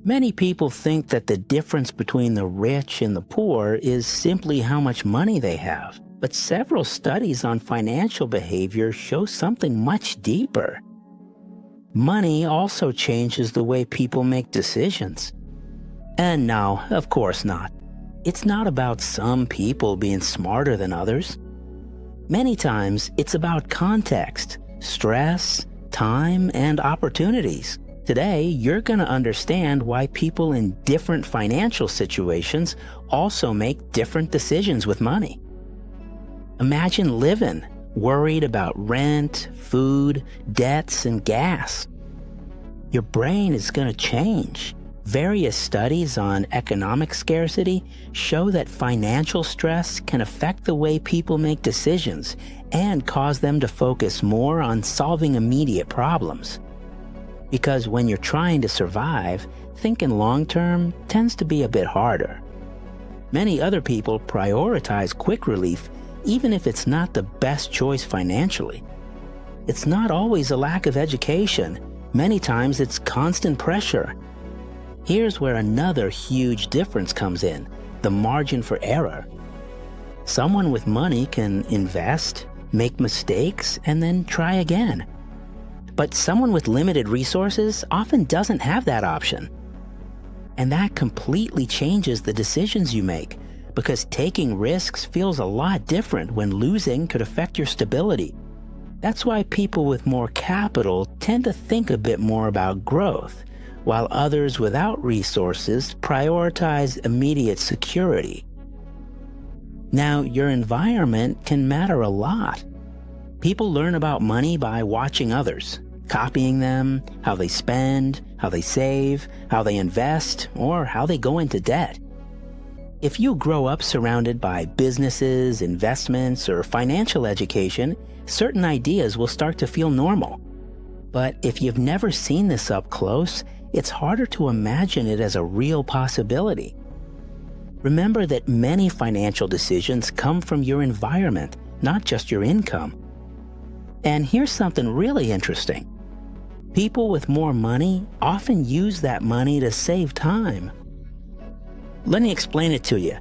Many people think that the difference between the rich and the poor is simply how much money they have. But several studies on financial behavior show something much deeper. Money also changes the way people make decisions. And no, of course not. It's not about some people being smarter than others. Many times, it's about context, stress, time, and opportunities. Today, you're going to understand why people in different financial situations also make different decisions with money. Imagine living worried about rent, food, debts, and gas. Your brain is going to change. Various studies on economic scarcity show that financial stress can affect the way people make decisions and cause them to focus more on solving immediate problems. Because when you're trying to survive, thinking long-term tends to be a bit harder. Many other people prioritize quick relief even if it's not the best choice financially. It's not always a lack of education. Many times it's constant pressure. Here's where another huge difference comes in: the margin for error. Someone with money can invest, make mistakes, and then try again. But someone with limited resources often doesn't have that option. And that completely changes the decisions you make, because taking risks feels a lot different when losing could affect your stability. That's why people with more capital tend to think a bit more about growth, while others without resources prioritize immediate security. Now, your environment can matter a lot. People learn about money by watching others, copying them, how they spend, how they save, how they invest, or how they go into debt. If you grow up surrounded by businesses, investments, or financial education, certain ideas will start to feel normal. But if you've never seen this up close, it's harder to imagine it as a real possibility. Remember that many financial decisions come from your environment, not just your income. And here's something really interesting. People with more money often use that money to save time. Let me explain it to you.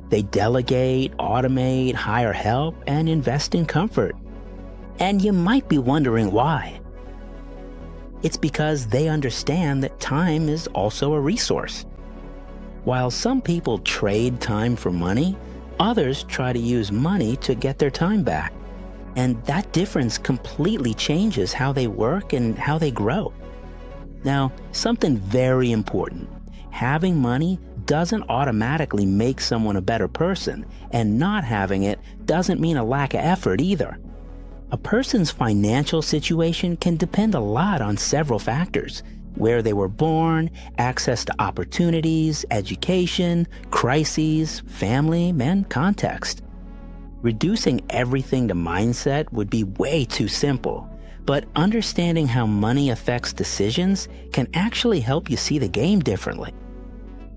They delegate, automate, hire help, and invest in comfort. And you might be wondering why. It's because they understand that time is also a resource. While some people trade time for money, others try to use money to get their time back. And that difference completely changes how they work and how they grow. Now, something very important. Having money doesn't automatically make someone a better person, and not having it doesn't mean a lack of effort either. A person's financial situation can depend a lot on several factors: where they were born, access to opportunities, education, crises, family, and context. Reducing everything to mindset would be way too simple, but understanding how money affects decisions can actually help you see the game differently.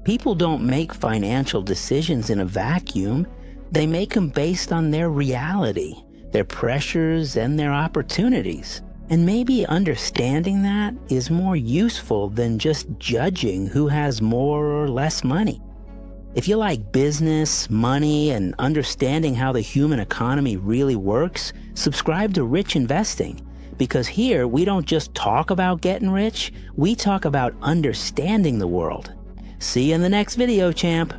People don't make financial decisions in a vacuum. They make them based on their reality, their pressures, and their opportunities. And maybe understanding that is more useful than just judging who has more or less money. If you like business, money, and understanding how the human economy really works, subscribe to Rich Investing. Because here, we don't just talk about getting rich, we talk about understanding the world. See you in the next video, champ.